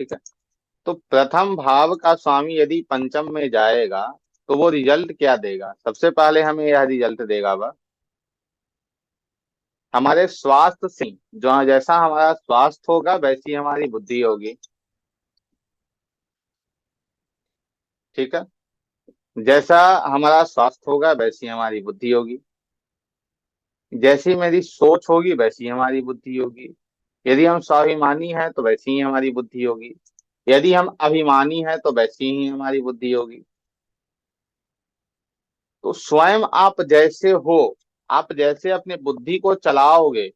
ठीक है। तो प्रथम भाव का स्वामी यदि पंचम में जाएगा तो वो रिजल्ट क्या देगा? सबसे पहले हमें यह रिजल्ट देगा वह हमारे स्वास्थ्य से। जो जैसा हमारा स्वास्थ्य होगा वैसी हमारी बुद्धि होगी। ठीक है। जैसा हमारा स्वास्थ्य होगा वैसी हमारी बुद्धि होगी। जैसी मेरी सोच होगी वैसी हमारी बुद्धि होगी। यदि हम स्वाभिमानी हैं तो वैसी ही हमारी बुद्धि होगी। यदि हम अभिमानी हैं तो वैसी ही हमारी बुद्धि होगी। तो स्वयं आप जैसे हो, आप जैसे अपने बुद्धि को चलाओगे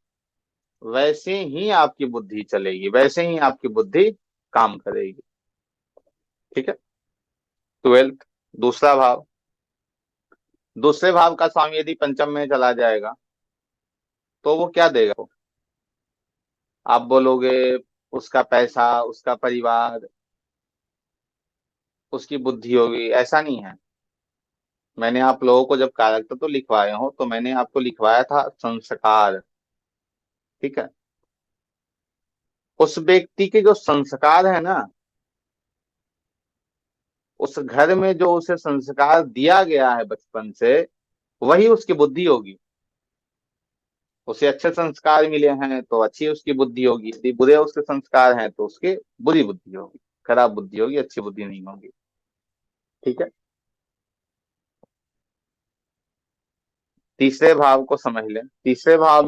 वैसे ही आपकी बुद्धि चलेगी, वैसे ही आपकी बुद्धि काम करेगी। ठीक है। ट्वेल्थ, दूसरा भाव। दूसरे भाव का स्वामी यदि पंचम में चला जाएगा तो वो क्या देगा? आप बोलोगे उसका पैसा, उसका परिवार, उसकी बुद्धि होगी। ऐसा नहीं है। मैंने आप लोगों को जब कैरेक्टर तो लिखवाए हो तो मैंने आपको लिखवाया था संस्कार। ठीक है। उस व्यक्ति के जो संस्कार है ना, उस घर में जो उसे संस्कार दिया गया है बचपन से, वही उसकी बुद्धि होगी। उसे अच्छे संस्कार मिले हैं तो अच्छी उसकी बुद्धि होगी, यदि बुरे उसके संस्कार हैं तो उसके बुरी बुद्धि होगी, खराब बुद्धि होगी, अच्छी बुद्धि नहीं होगी। ठीक है। तीसरे भाव को समझ लें। तीसरे भाव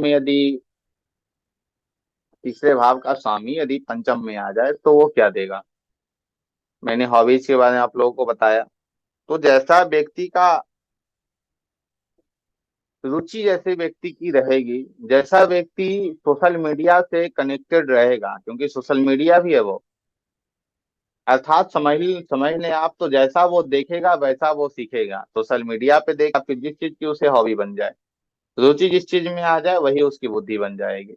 का स्वामी यदि पंचम में आ जाए तो वो क्या देगा? मैंने हॉबीज के बारे में आप लोगों को बताया। तो जैसा व्यक्ति का रुचि जैसे व्यक्ति की रहेगी, जैसा व्यक्ति सोशल मीडिया से कनेक्टेड रहेगा, क्योंकि सोशल मीडिया भी है वो, अर्थात समझ लें आप, तो जैसा वो देखेगा वैसा वो सीखेगा। सोशल मीडिया पे देख आपकी जिस चीज की उसे हॉबी बन जाए, रुचि जिस चीज में आ जाए वही उसकी बुद्धि बन जाएगी।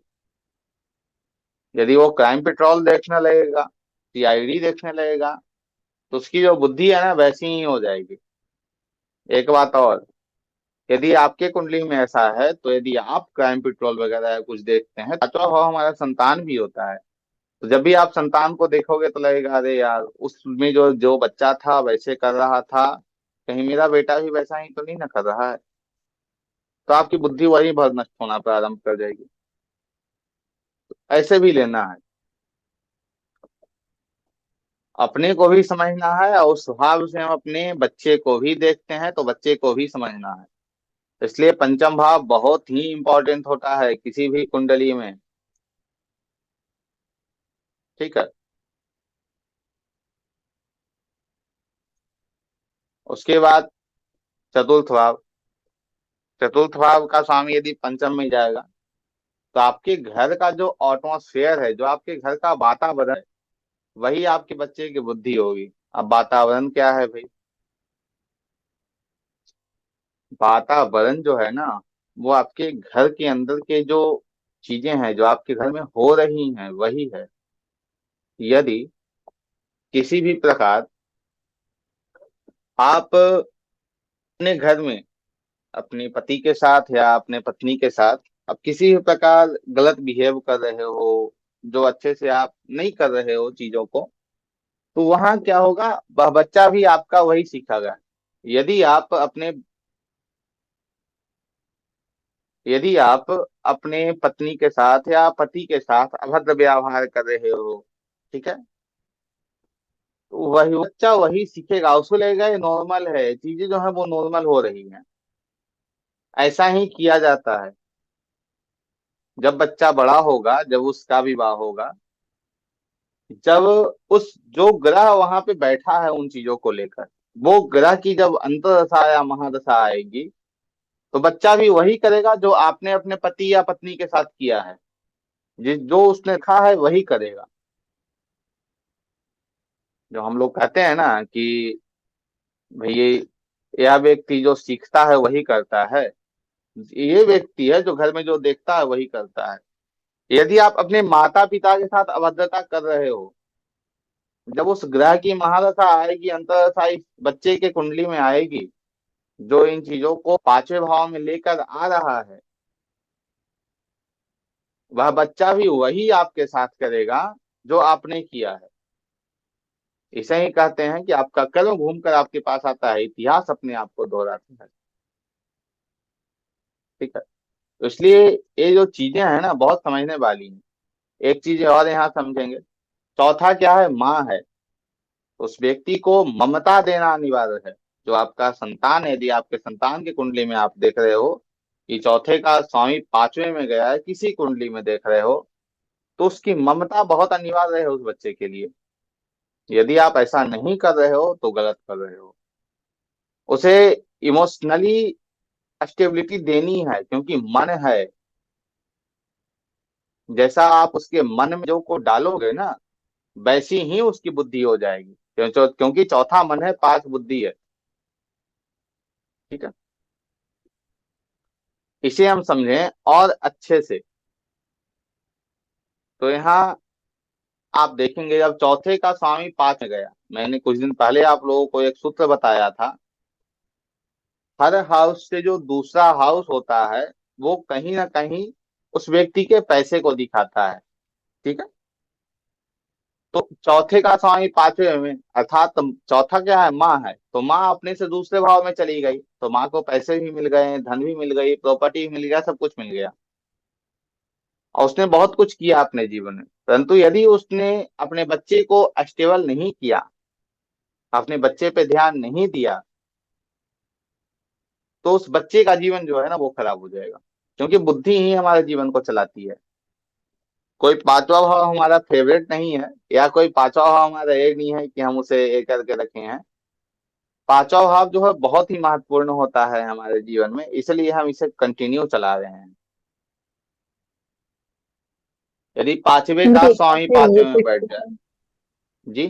यदि वो क्राइम पेट्रोल देखने लगेगा, सीआईडी देखने लगेगा, तो उसकी जो बुद्धि है ना वैसी ही हो जाएगी। एक बात और, यदि आपके कुंडली में ऐसा है तो यदि आप क्राइम पेट्रोल वगैरह कुछ देखते हैं, पांचवा भाव हमारा संतान भी होता है। तो जब भी आप संतान को देखोगे तो लगेगा अरे यार उसमें जो जो बच्चा था वैसे कर रहा था, कहीं मेरा बेटा भी वैसा ही तो नहीं ना कर रहा है। तो आपकी बुद्धि वही बहुत नष्ट होना प्रारंभ कर जाएगी। ऐसे भी लेना है, अपने को भी समझना है और उस स्वभाव से हम अपने बच्चे को भी देखते हैं तो बच्चे को भी समझना है। इसलिए पंचम भाव बहुत ही इंपॉर्टेंट होता है किसी भी कुंडली में। ठीक है। उसके बाद चतुर्थ भाव। चतुर्थ भाव का स्वामी यदि पंचम में जाएगा तो आपके घर का जो एटमॉस्फेयर है, जो आपके घर का वातावरण है, वही आपके बच्चे की बुद्धि होगी। अब वातावरण क्या है भाई? वातावरण जो है ना, वो आपके घर के अंदर के जो चीजें हैं जो आपके घर में हो रही हैं वही है। यदि किसी भी प्रकार आप अपने घर में अपने पति के साथ या अपने पत्नी के साथ आप किसी भी प्रकार गलत बिहेव कर रहे हो, जो अच्छे से आप नहीं कर रहे हो चीजों को, तो वहां क्या होगा, वह बच्चा भी आपका वही सीखेगा। यदि आप अपने यदि आप अपने पत्नी के साथ या पति के साथ अभद्र व्यवहार कर रहे हो, ठीक है, तो वही बच्चा वही सीखेगा। उसको लगेगा ये नॉर्मल है, चीजें जो है वो नॉर्मल हो रही हैं। ऐसा ही किया जाता है। जब बच्चा बड़ा होगा, जब उसका विवाह होगा, जब उस जो ग्रह वहां पे बैठा है उन चीजों को लेकर, वो ग्रह की जब अंतरदशा या महादशा आएगी तो बच्चा भी वही करेगा जो आपने अपने पति या पत्नी के साथ किया है। जिस जो उसने कहा है वही करेगा। जो हम लोग कहते हैं ना कि भाई यह व्यक्ति जो सीखता है वही करता है, ये व्यक्ति है जो घर में जो देखता है वही करता है। यदि आप अपने माता पिता के साथ अभद्रता कर रहे हो, जब उस ग्रह की महादशा आएगी, अंतरदशा इस बच्चे के कुंडली में आएगी, जो इन चीजों को पांचवें भाव में लेकर आ रहा है, वह बच्चा भी वही आपके साथ करेगा जो आपने किया है। इसे ही कहते हैं कि आपका कर्म घूमकर आपके पास आता है, इतिहास अपने आप को दोहराता है। ठीक है। तो इसलिए ये जो चीजें हैं ना बहुत समझने वाली हैं। एक चीज और यहाँ समझेंगे। चौथा क्या है? माँ है। उस व्यक्ति को ममता देना अनिवार्य है। जो आपका संतान है, यदि आपके संतान की कुंडली में आप देख रहे हो कि चौथे का स्वामी पांचवें में गया है, किसी कुंडली में देख रहे हो, तो उसकी ममता बहुत अनिवार्य है उस बच्चे के लिए। यदि आप ऐसा नहीं कर रहे हो तो गलत कर रहे हो। उसे इमोशनली स्टेबिलिटी देनी है, क्योंकि मन है। जैसा आप उसके मन में जो को डालोगे ना, वैसी ही उसकी बुद्धि हो जाएगी। क्योंकि चौथा मन है, पांच बुद्धि है। ठीक है। इसे हम समझें और अच्छे से। तो यहाँ आप देखेंगे, जब चौथे का स्वामी पांच में गया, मैंने कुछ दिन पहले आप लोगों को एक सूत्र बताया था। हर हाउस से जो दूसरा हाउस होता है, वो कहीं ना कहीं उस व्यक्ति के पैसे को दिखाता है। ठीक है। तो चौथे का स्वामी पांचवें में, अर्थात चौथा क्या है? माँ है। तो माँ अपने से दूसरे भाव में चली गई, तो माँ को पैसे भी मिल गए, धन भी मिल गई, प्रॉपर्टी भी मिल गया, सब कुछ मिल गया। और उसने बहुत कुछ किया अपने जीवन में। परंतु यदि उसने अपने बच्चे को स्टेबल नहीं किया, अपने बच्चे पे ध्यान नहीं दिया, तो उस बच्चे का जीवन जो है ना वो खराब हो जाएगा। क्योंकि बुद्धि ही हमारे जीवन को चलाती है। कोई पांचवा भाव हमारा फेवरेट नहीं है, या कोई पांचवा भाव हमारा ये नहीं है कि हम उसे ये करके रखे हैं। पांचवा भाव जो है बहुत ही महत्वपूर्ण होता है हमारे जीवन में, इसलिए हम इसे कंटिन्यू चला रहे हैं। यदि पांचवे का मुझे एक बार स्वामी फिर ये पांचवे में फिर बैठ जाए। से जी।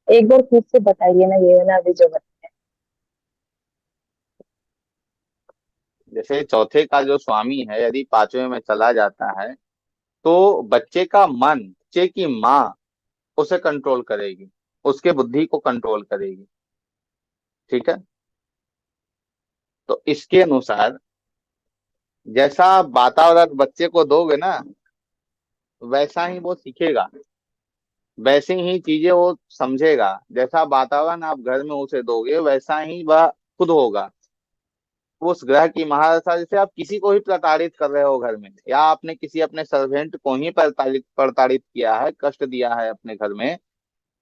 एक बार फिर से बताइए ना, ये वाला अभी जो बताया। जैसे चौथे का जो स्वामी है यदि पांचवे में चला जाता है, तो बच्चे का मन, बच्चे की माँ उसे कंट्रोल करेगी, उसके बुद्धि को कंट्रोल करेगी। ठीक है। तो इसके अनुसार जैसा आप वातावरण बच्चे को दोगे ना, वैसा ही वो सीखेगा, वैसी ही चीजें वो समझेगा। जैसा वातावरण आप घर में उसे दोगे, वैसा ही वह खुद होगा। उस ग्रह की महादशा, जैसे आप किसी को ही प्रताड़ित कर रहे हो घर में, या आपने किसी अपने सर्वेंट को ही प्रताड़ित प्रताड़ित किया है, कष्ट दिया है अपने घर में,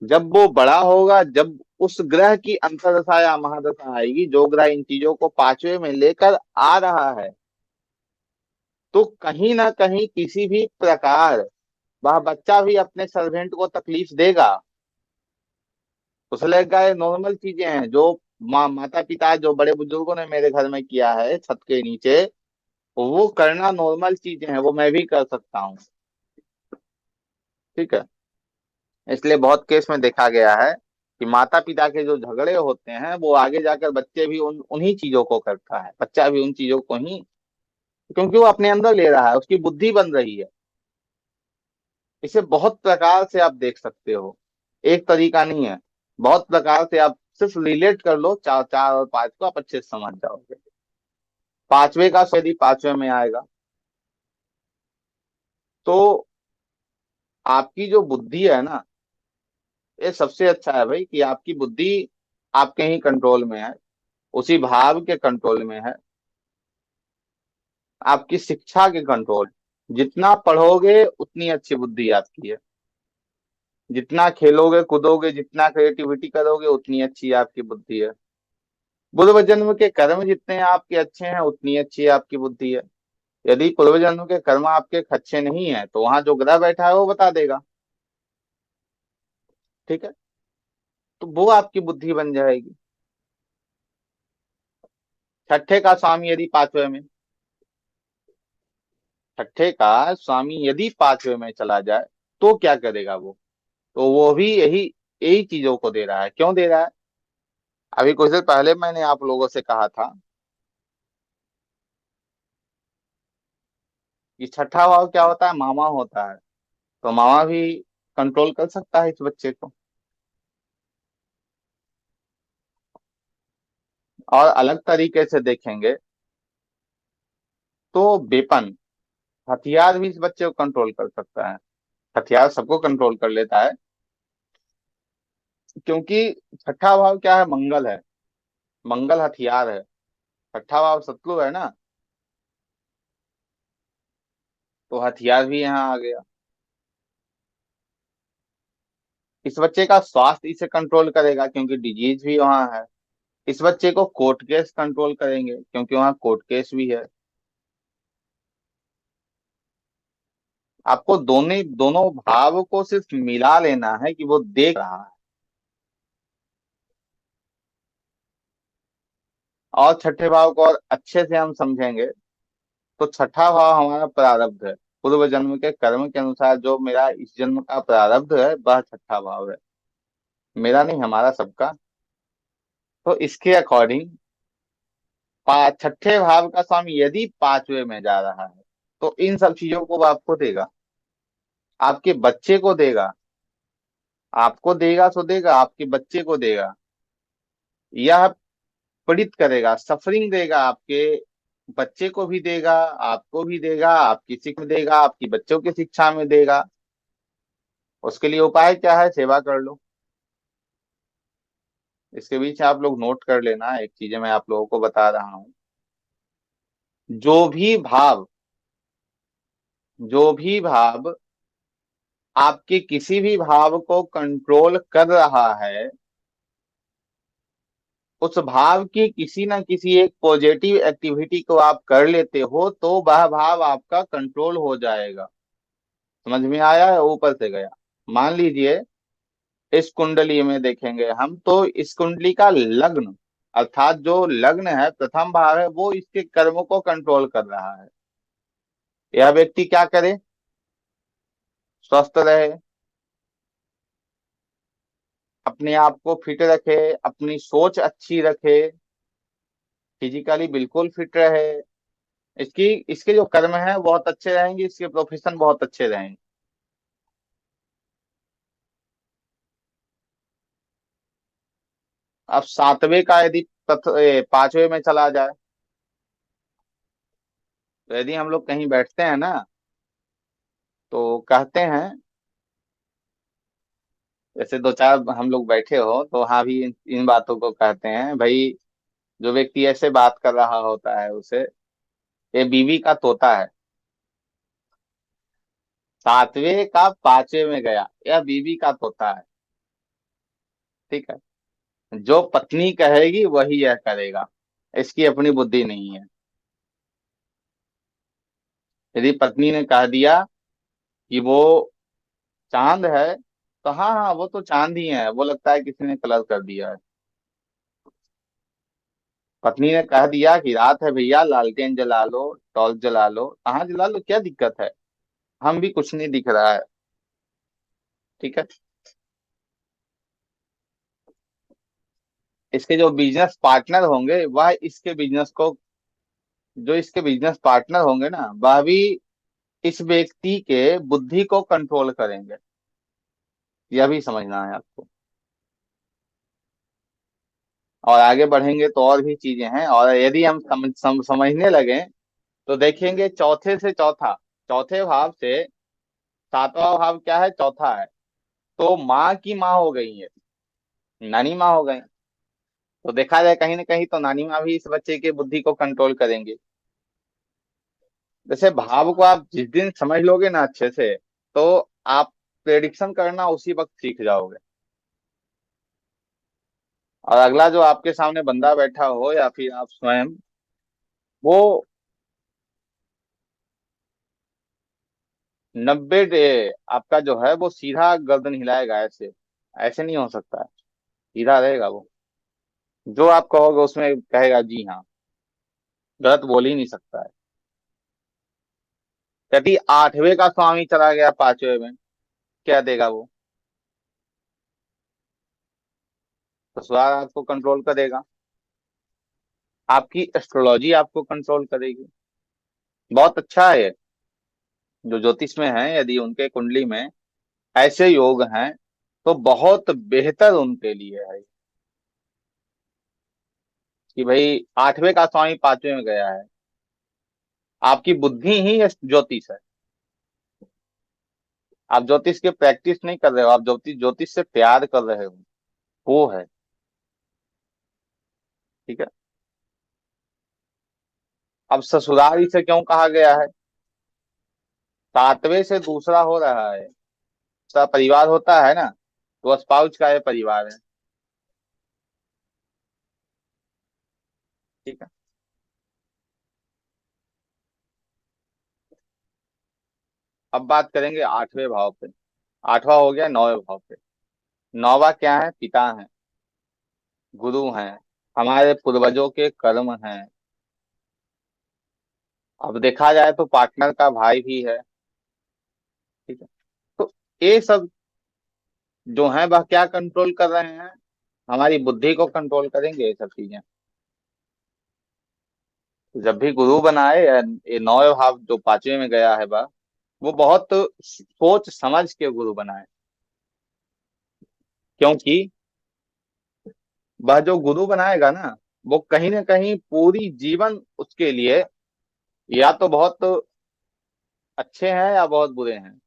जब वो बड़ा होगा, जब उस ग्रह की अंतर्दशा या महादशा आएगी, जो ग्रह इन चीजों को पांचवे में लेकर आ रहा है, तो कहीं ना कहीं किसी भी प्रकार वह बच्चा भी अपने सर्वेंट को तकलीफ देगा। उसे लगेगा ये नॉर्मल चीजें हैं जो माता पिता, जो बड़े बुजुर्गों ने मेरे घर में किया है छत के नीचे, वो करना नॉर्मल चीजें हैं, वो मैं भी कर सकता हूँ। ठीक है। इसलिए बहुत केस में देखा गया है कि माता पिता के जो झगड़े होते हैं, वो आगे जाकर बच्चे भी उन्हीं चीजों को करता है, बच्चा भी उन चीजों को ही, क्योंकि वो अपने अंदर ले रहा है, उसकी बुद्धि बन रही है। इसे बहुत प्रकार से आप देख सकते हो, एक तरीका नहीं है। बहुत प्रकार से आप सिर्फ रिलेट कर लो, चार चार और पांच को आप अच्छे से समझ जाओगे। पांचवे का यदि पांचवे में आएगा, तो आपकी जो बुद्धि है ना, ये सबसे अच्छा है भाई कि आपकी बुद्धि आपके ही कंट्रोल में है, उसी भाव के कंट्रोल में है। आपकी शिक्षा के कंट्रोल, जितना पढ़ोगे उतनी अच्छी बुद्धि आपकी है। जितना खेलोगे कूदोगे, जितना क्रिएटिविटी करोगे, उतनी अच्छी आपकी बुद्धि है। पूर्व जन्म के कर्म जितने आपके अच्छे हैं, उतनी अच्छी आपकी बुद्धि है। यदि पूर्व जन्म के कर्म आपके अच्छे नहीं है, तो वहां जो ग्रह बैठा है वो बता देगा। ठीक है। तो वो आपकी बुद्धि बन जाएगी। छठे का स्वामी यदि पांचवे में, छठे का स्वामी यदि पांचवे में चला जाए, तो क्या करेगा वो? तो वो भी यही यही चीजों को दे रहा है। क्यों दे रहा है? अभी कुछ देर पहले मैंने आप लोगों से कहा था कि छठा भाव क्या होता है? मामा होता है। तो मामा भी कंट्रोल कर सकता है इस बच्चे को। और अलग तरीके से देखेंगे तो वेपन, हथियार भी इस बच्चे को कंट्रोल कर सकता है। हथियार सबको कंट्रोल कर लेता है, क्योंकि छठा भाव क्या है, मंगल है। मंगल हथियार है। छठा भाव शत्रु है ना, तो हथियार भी यहाँ आ गया। इस बच्चे का स्वास्थ्य इसे कंट्रोल करेगा क्योंकि डिजीज भी वहां है। इस बच्चे को कोर्ट केस कंट्रोल करेंगे क्योंकि वहां कोर्ट केस भी है। आपको दोनों दोनों भाव को सिर्फ मिला लेना है कि वो देख रहा है। और छठे भाव को और अच्छे से हम समझेंगे तो छठा भाव हमारा प्रारब्ध है। पूर्व जन्म के कर्म के अनुसार जो मेरा इस जन्म का प्रारब्ध है वह छठा भाव है। मेरा नहीं, हमारा सबका। तो इसके अकॉर्डिंग छठे भाव का स्वामी यदि पांचवे में जा रहा है तो इन सब चीजों को वो आपको देगा, आपके बच्चे को देगा। आपको देगा तो देगा, आपके बच्चे को देगा। यह पीड़ित करेगा, सफरिंग देगा, आपके बच्चे को भी देगा, आपको भी देगा, आपकी शिक्षा में देगा, आपकी बच्चों की शिक्षा में देगा। उसके लिए उपाय क्या है, सेवा कर लो। इसके बीच आप लोग नोट कर लेना, एक चीज मैं आप लोगों को बता रहा हूँ। जो भी भाव जो भी भाव आपके किसी भी भाव को कंट्रोल कर रहा है, उस भाव की किसी ना किसी एक पॉजिटिव एक्टिविटी को आप कर लेते हो तो वह भाव आपका कंट्रोल हो जाएगा। समझ में आया है, ऊपर से गया। मान लीजिए इस कुंडली में देखेंगे हम तो इस कुंडली का लग्न, अर्थात जो लग्न है, प्रथम भाव है, वो इसके कर्मों को कंट्रोल कर रहा है। यह व्यक्ति क्या करे, स्वस्थ रहे, अपने आप को फिट रखे, अपनी सोच अच्छी रखे, फिजिकली बिल्कुल फिट रहे। इसकी इसके जो कर्म है बहुत अच्छे रहेंगे, इसके प्रोफेशन बहुत अच्छे रहेंगे। अब सातवें का यदि पांचवें में चला जाए, तो यदि हम लोग कहीं बैठते हैं ना, तो कहते हैं, जैसे दो चार हम लोग बैठे हो तो वहां भी इन बातों को कहते हैं भाई। जो व्यक्ति ऐसे बात कर रहा होता है उसे, ये बीवी का तोता है। सातवें का पांचवें में गया, यह बीवी का तोता है। ठीक है। जो पत्नी कहेगी वही यह करेगा, इसकी अपनी बुद्धि नहीं है। यदि पत्नी ने कह दिया कि वो चांद है, तो हाँ हाँ वो तो चांद ही है, वो लगता है किसी ने कलर कर दिया है। पत्नी ने कह दिया कि रात है भैया, लालटेन जला लो, टॉर्च जला लो, कहाँ जला लो, क्या दिक्कत है, हम भी कुछ नहीं दिख रहा है। ठीक है। इसके जो बिजनेस पार्टनर होंगे वह इसके बिजनेस को, जो इसके बिजनेस पार्टनर होंगे ना, वह भी इस व्यक्ति के बुद्धि को कंट्रोल करेंगे। यह भी समझना है आपको। और आगे बढ़ेंगे तो और भी चीजें हैं, और यदि हम समझने लगे तो देखेंगे चौथे से चौथा, चौथे भाव से सातवां भाव क्या है, चौथा है। तो माँ की माँ हो गई है, नानी माँ हो गई। तो देखा जाए कहीं ना कहीं तो नानी माँ भी इस बच्चे के बुद्धि को कंट्रोल करेंगे। जैसे भाव को आप जिस दिन समझ लोगे ना अच्छे से, तो आप प्रेडिक्शन करना उसी वक्त सीख जाओगे। और अगला जो आपके सामने बंदा बैठा हो या फिर आप स्वयं, वो 90 डे आपका जो है वो सीधा गर्दन हिलाएगा, ऐसे ऐसे नहीं हो सकता है। सीधा रहेगा वो, जो आप कहोगे उसमें कहेगा जी हाँ, गलत बोल ही नहीं सकता है। यदि आठवें का स्वामी चला गया पांचवें में, क्या देगा वो, ससुराल आपको कंट्रोल करेगा, आपकी एस्ट्रोलॉजी आपको कंट्रोल करेगी। बहुत अच्छा है ये। जो ज्योतिष में है, यदि उनके कुंडली में ऐसे योग हैं तो बहुत बेहतर उनके लिए है कि भाई आठवें का स्वामी पांचवें में गया है। आपकी बुद्धि ही ज्योतिष है। आप ज्योतिष की प्रैक्टिस नहीं कर रहे हो, आप ज्योतिष ज्योतिष से प्यार कर रहे हो। वो है। ठीक है। अब ससुराल से क्यों कहा गया है? सातवें से दूसरा हो रहा है। सब परिवार होता है ना, तो स्पाउस का ये परिवार है। ठीक है। अब बात करेंगे आठवें भाव पे। आठवां हो गया नौवें भाव पे। नौवा क्या है? पिता है, गुरु हैं, हमारे पूर्वजों के कर्म हैं। अब देखा जाए तो पार्टनर का भाई भी है। ठीक है। तो ये सब जो है वह क्या कंट्रोल कर रहे हैं? हमारी बुद्धि को कंट्रोल करेंगे ये सब चीजें। जब भी गुरु बनाए, ये नौवें भाव जो पांचवें में गया है वह, वो बहुत सोच समझ के गुरु बनाए। क्योंकि वह जो गुरु बनाएगा ना, वो कहीं ना कहीं पूरी जीवन उसके लिए या तो बहुत अच्छे हैं या बहुत बुरे हैं।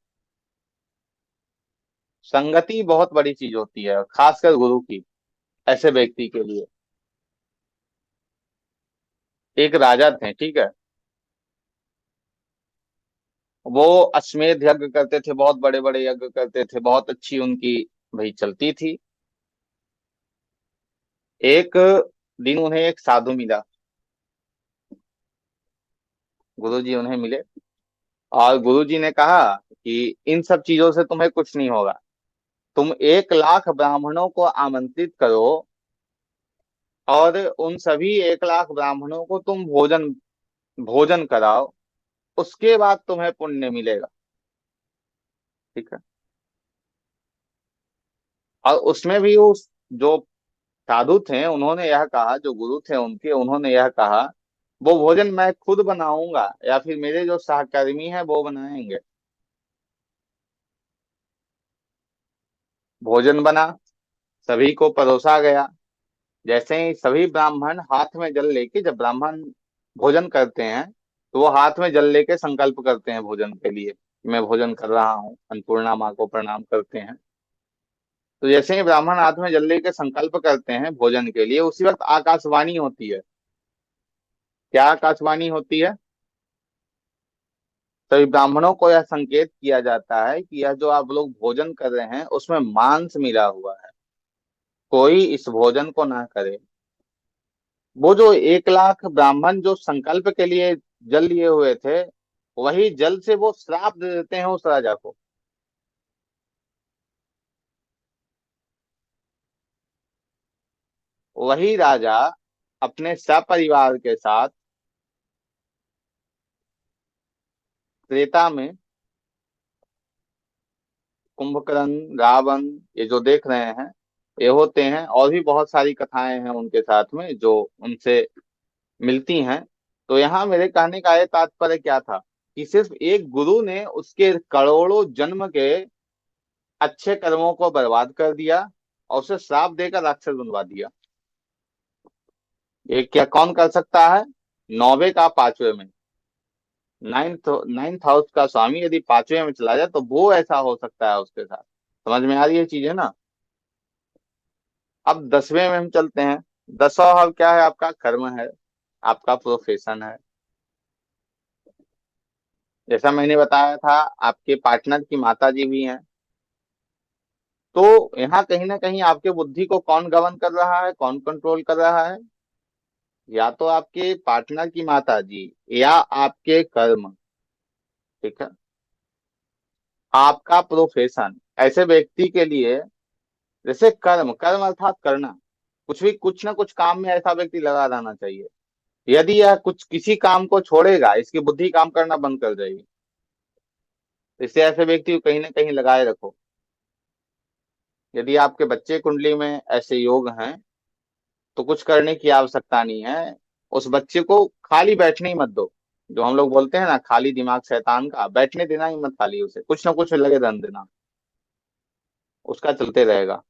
संगति बहुत बड़ी चीज होती है, खासकर गुरु की, ऐसे व्यक्ति के लिए। एक राजा थे, ठीक है। वो अश्वमेध यज्ञ करते थे, बहुत बड़े बड़े यज्ञ करते थे, बहुत अच्छी उनकी भाई चलती थी। एक दिन उन्हें एक साधु मिला। गुरु जी उन्हें मिले और गुरु जी ने कहा कि इन सब चीजों से तुम्हें कुछ नहीं होगा। तुम 1 लाख ब्राह्मणों को आमंत्रित करो और उन सभी 1 लाख ब्राह्मणों को तुम भोजन भोजन कराओ, उसके बाद तुम्हें पुण्य मिलेगा। ठीक है। और उसमें भी उस जो साधु थे उन्होंने यह कहा, जो गुरु थे उनके, उन्होंने यह कहा वो भोजन मैं खुद बनाऊंगा या फिर मेरे जो सहकर्मी हैं वो बनाएंगे। भोजन बना, सभी को परोसा गया। जैसे ही सभी ब्राह्मण हाथ में जल लेके, जब ब्राह्मण भोजन करते हैं तो वो हाथ में जल लेके संकल्प करते हैं भोजन के लिए, मैं भोजन कर रहा हूँ, अन्नपूर्णा माँ को प्रणाम करते हैं। तो जैसे ही ब्राह्मण हाथ में जल लेके संकल्प करते हैं भोजन के लिए, उसी वक्त आकाशवाणी होती है। क्या आकाशवाणी होती है? सभी ब्राह्मणों को यह संकेत किया जाता है कि यह जो आप लोग भोजन कर रहे हैं उसमें मांस मिला हुआ है, कोई इस भोजन को ना करे। वो जो 1 लाख ब्राह्मण जो संकल्प के लिए जल लिए हुए थे, वही जल से वो श्राप दे देते हैं उस राजा को। वही राजा अपने सपरिवार के साथ त्रेता में, कुंभकर्ण, रावण, ये जो देख रहे हैं, ये होते हैं। और भी बहुत सारी कथाएं हैं उनके साथ में जो उनसे मिलती हैं। तो यहाँ मेरे कहने का ये तात्पर्य क्या था कि सिर्फ एक गुरु ने उसके करोड़ों जन्म के अच्छे कर्मों को बर्बाद कर दिया और उसे श्राप देकर राक्षस बनवा दिया। ये क्या कौन कर सकता है? नौवे का पांचवे में, नाइन्थ हाउस का स्वामी यदि पांचवे में चला जाए तो वो ऐसा हो सकता है उसके साथ। समझ में आ रही है चीजें ना? अब 10वें में हम चलते हैं। 10वां भाव क्या है? आपका कर्म है, आपका प्रोफेशन है। जैसा मैंने बताया था, आपके पार्टनर की माता जी भी हैं। तो यहाँ कहीं ना कहीं आपके बुद्धि को कौन गवर्न कर रहा है, कौन कंट्रोल कर रहा है? या तो आपके पार्टनर की माता जी या आपके कर्म। ठीक है। आपका प्रोफेशन, ऐसे व्यक्ति के लिए, जैसे कर्म, कर्म अर्थात करना, कुछ भी कुछ ना कुछ काम में ऐसा व्यक्ति लगा रहना चाहिए। यदि यह कुछ किसी काम को छोड़ेगा, इसकी बुद्धि काम करना बंद कर जाएगी। इससे ऐसे व्यक्ति को कहीं ना कहीं लगाए रखो। यदि आपके बच्चे कुंडली में ऐसे योग हैं तो कुछ करने की आवश्यकता नहीं है। उस बच्चे को खाली बैठने ही मत दो। जो हम लोग बोलते हैं ना, खाली दिमाग शैतान का, बैठने देना ही मत, खाली उसे कुछ ना कुछ लगे रहने देना, उसका चलते रहेगा।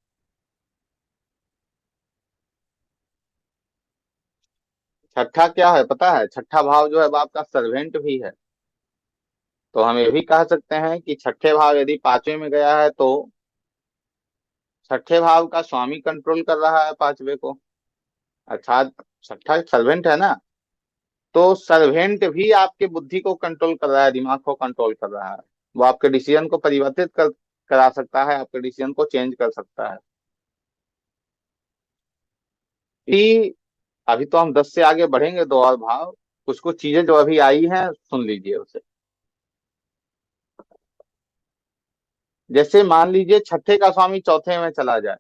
छठा क्या है पता है? छठा भाव जो है वो आपका सर्वेंट भी है। तो हम ये भी कह सकते हैं कि छठे भाव यदि पांचवें में गया है तो छठे भाव का स्वामी कंट्रोल कर रहा है पांचवे को, अर्थात छठा सर्वेंट है ना, तो सर्वेंट भी आपके बुद्धि को कंट्रोल कर रहा है, दिमाग को कंट्रोल कर रहा है। वो आपके डिसीजन को परिवर्तित करा सकता है, आपके डिसीजन को चेंज कर सकता है। कि अभी तो हम 10 से आगे बढ़ेंगे, दो और भाव, कुछ कुछ चीजें जो अभी आई हैं सुन लीजिए उसे। जैसे मान लीजिए छठे का स्वामी चौथे में चला जाए,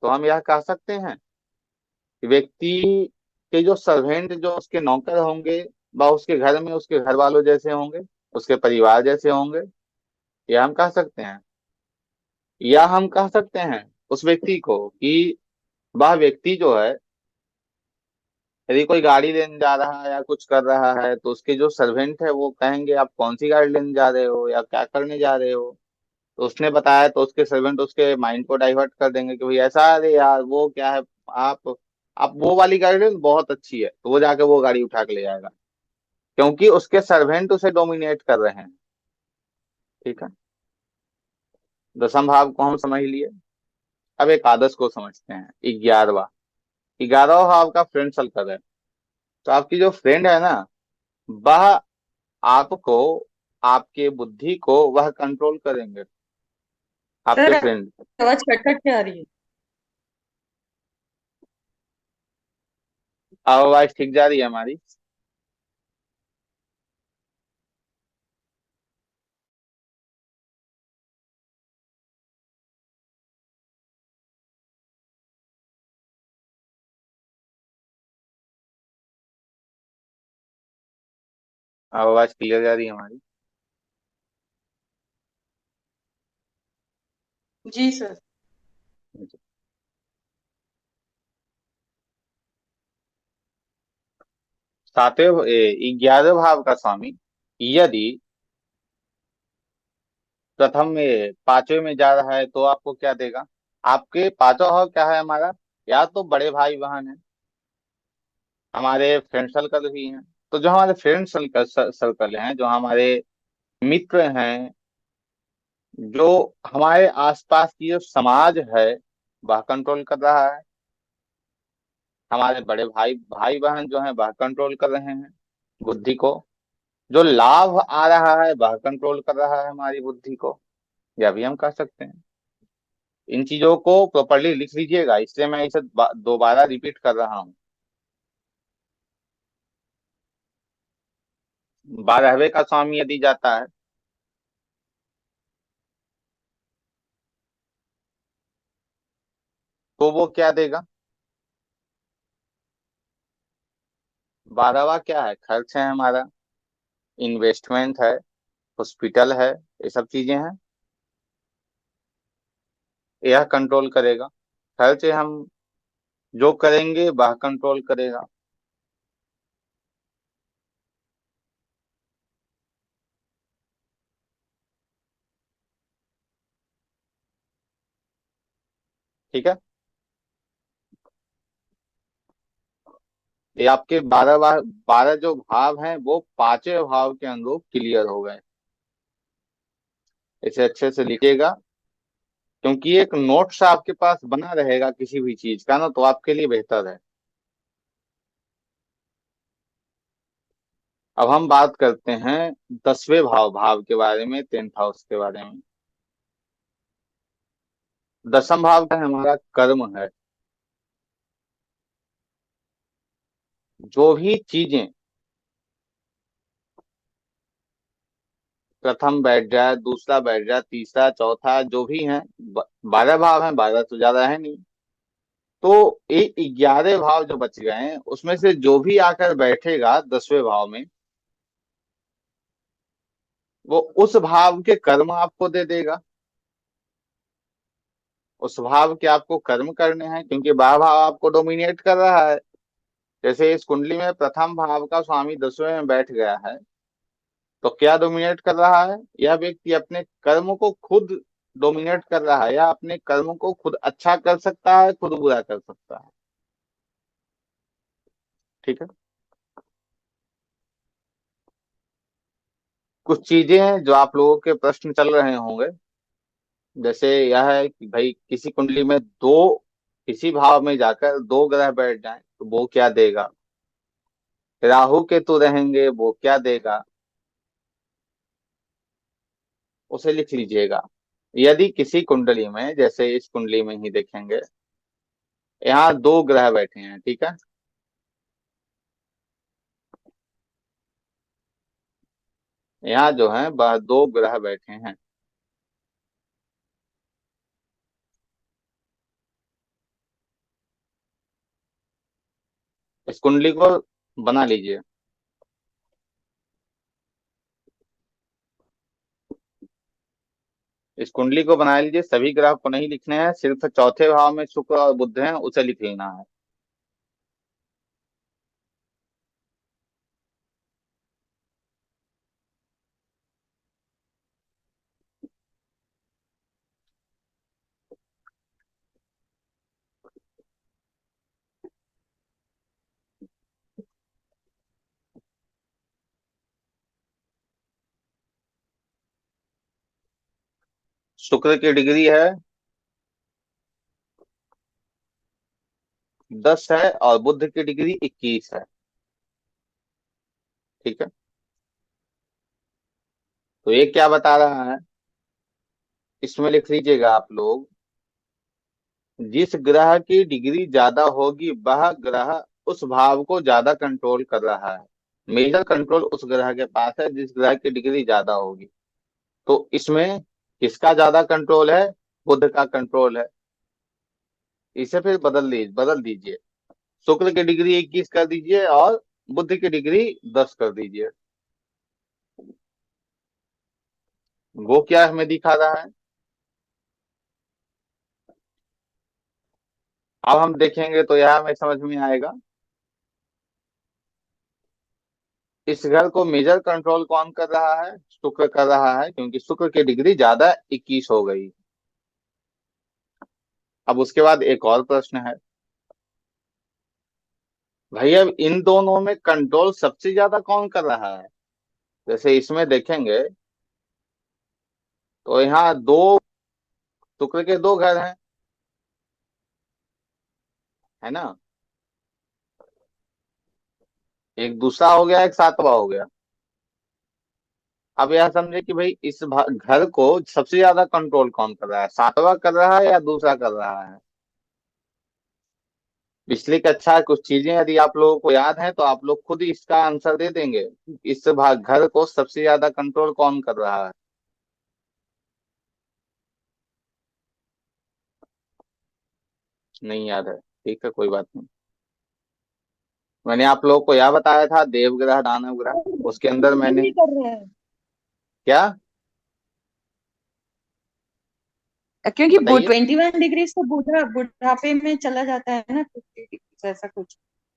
तो हम यह कह सकते हैं कि व्यक्ति के जो सर्वेंट, जो उसके नौकर होंगे, वह उसके घर में उसके घर वालों जैसे होंगे, उसके परिवार जैसे होंगे, यह हम कह सकते हैं। या हम कह सकते हैं उस व्यक्ति को कि वह व्यक्ति जो है, यदि कोई गाड़ी लेने जा रहा है या कुछ कर रहा है, तो उसके जो सर्वेंट है वो कहेंगे आप कौन सी गाड़ी लेने जा रहे हो या क्या करने जा रहे हो। तो उसने बताया तो उसके सर्वेंट उसके माइंड को डाइवर्ट कर देंगे कि भाई ऐसा, अरे यार वो क्या है, आप आप वो वाली गाड़ी ले लो, बहुत अच्छी है, तो वो जाके वो गाड़ी उठा के ले जाएगा, क्योंकि उसके सर्वेंट उसे डोमिनेट कर रहे हैं। ठीक है। दसम भाव को हम समझ लिए। अब एकादश को समझते हैं, 11वां। 11वां भाव का फ्रेंड सर्कल है। तो आपकी जो फ्रेंड है ना, वह आपको, आपके बुद्धि को वह कंट्रोल करेंगे, आपके सर फ्रेंड। आवाज कट कट के आ रही है। आवाज ठीक जा रही है हमारी? आवाज क्लियर जा रही है हमारी? जी सर। सातवें 11वें भाव का स्वामी यदि प्रथम में पांचवें में जा रहा है, तो आपको क्या देगा? आपके पांचवा भाव क्या है हमारा? या तो बड़े भाई बहन है, हमारे फ्रेंड सर्कल भी हैं। तो जो हमारे फ्रेंड सर्कल सर्कल हैं, जो हमारे मित्र हैं, जो हमारे आसपास की जो समाज है, वह कंट्रोल कर रहा है। हमारे बड़े भाई भाई बहन जो हैं वह कंट्रोल कर रहे हैं बुद्धि को। जो लाभ आ रहा है वह कंट्रोल कर रहा है हमारी बुद्धि को, यह भी हम कह सकते हैं। इन चीजों को प्रॉपरली लिख लीजिएगा, इसलिए मैं इसे दोबारा रिपीट कर रहा हूँ। 12वें का स्वामी यदि जाता है, तो वो क्या देगा? 12वां क्या है? खर्च है हमारा, इन्वेस्टमेंट है, हॉस्पिटल है, ये सब चीजें हैं, यह कंट्रोल करेगा। खर्च हम जो करेंगे वह कंट्रोल करेगा। ठीक है। ये आपके 12 जो भाव हैं वो पांचवें भाव के अनुरूप क्लियर हो गए। इसे अच्छे से लिखिएगा, क्योंकि एक नोट्स आपके पास बना रहेगा किसी भी चीज का ना, तो आपके लिए बेहतर है। अब हम बात करते हैं 10वें भाव भाव के बारे में, 10th हाउस के बारे में। दसम भाव का हमारा कर्म है। जो भी चीजें प्रथम बैठ जाए, दूसरा बैठ जाए, तीसरा चौथा जो भी है, 12 भाव है, 12 तो ज्यादा है नहीं। तो ये 11 भाव जो बच गए हैं, उसमें से जो भी आकर बैठेगा 10वें भाव में, वो उस भाव के कर्म आपको दे देगा। उस भाव के आपको कर्म करने हैं, क्योंकि वह भाव आपको डोमिनेट कर रहा है। जैसे इस कुंडली में प्रथम भाव का स्वामी 10वें में बैठ गया है, तो क्या डोमिनेट कर रहा है? यह व्यक्ति अपने कर्म को खुद डोमिनेट कर रहा है, या अपने कर्म को खुद अच्छा कर सकता है, खुद बुरा कर सकता है। ठीक है। कुछ चीजें हैं जो आप लोगों के प्रश्न चल रहे होंगे, जैसे यह है कि भाई किसी कुंडली में दो, किसी भाव में जाकर दो ग्रह बैठ जाएं तो वो क्या देगा, राहु केतु रहेंगे वो क्या देगा, उसे लिख लीजिएगा। यदि किसी कुंडली में, जैसे इस कुंडली में ही देखेंगे, यहाँ दो ग्रह बैठे हैं, ठीक है। यहाँ जो है वह दो ग्रह बैठे हैं। इस कुंडली को बना लीजिए। इस कुंडली को बना लीजिए, सभी ग्रह को नहीं लिखने हैं, सिर्फ चौथे भाव में शुक्र और बुध हैं उसे लिख लेना है। शुक्र की डिग्री है 10 है और बुध की डिग्री 21 है, ठीक है। तो ये क्या बता रहा है, इसमें लिख लीजिएगा आप लोग, जिस ग्रह की डिग्री ज्यादा होगी वह ग्रह उस भाव को ज्यादा कंट्रोल कर रहा है। मेजर कंट्रोल उस ग्रह के पास है जिस ग्रह की डिग्री ज्यादा होगी। तो इसमें किसका ज्यादा कंट्रोल है, बुध का कंट्रोल है। इसे फिर बदल दीजिए, शुक्र की डिग्री 21 कर दीजिए और बुध की डिग्री 10 कर दीजिए। वो क्या हमें दिखा रहा है, अब हम देखेंगे तो यह हमें समझ में आएगा। इस घर को मेजर कंट्रोल कौन कर रहा है, शुक्र कर रहा है, क्योंकि शुक्र की डिग्री ज्यादा 21 हो गई। अब उसके बाद एक और प्रश्न है, भाई अब इन दोनों में कंट्रोल सबसे ज्यादा कौन कर रहा है। जैसे इसमें देखेंगे तो यहाँ दो, शुक्र के दो घर हैं, है ना। एक दूसरा हो गया, एक सातवां हो गया। अब यह समझे कि भाई इस घर को सबसे ज्यादा कंट्रोल कौन कर रहा है, सातवां कर रहा है या दूसरा कर रहा है। पिछली कक्षा कुछ चीजें यदि आप लोगों को याद है तो आप लोग खुद ही इसका आंसर दे देंगे। इस घर को सबसे ज्यादा कंट्रोल कौन कर रहा है। नहीं याद है, ठीक है कोई बात नहीं। मैंने आप लोगों को यह बताया था देवग्रह दानव ग्रह, उसके अंदर मैंने नहीं कर रहे हैं, क्या क्योंकि बताइए। 21 डिग्री से बुढ़ापे में चला जाता है ना, 50 डिग्री ऐसा कुछ।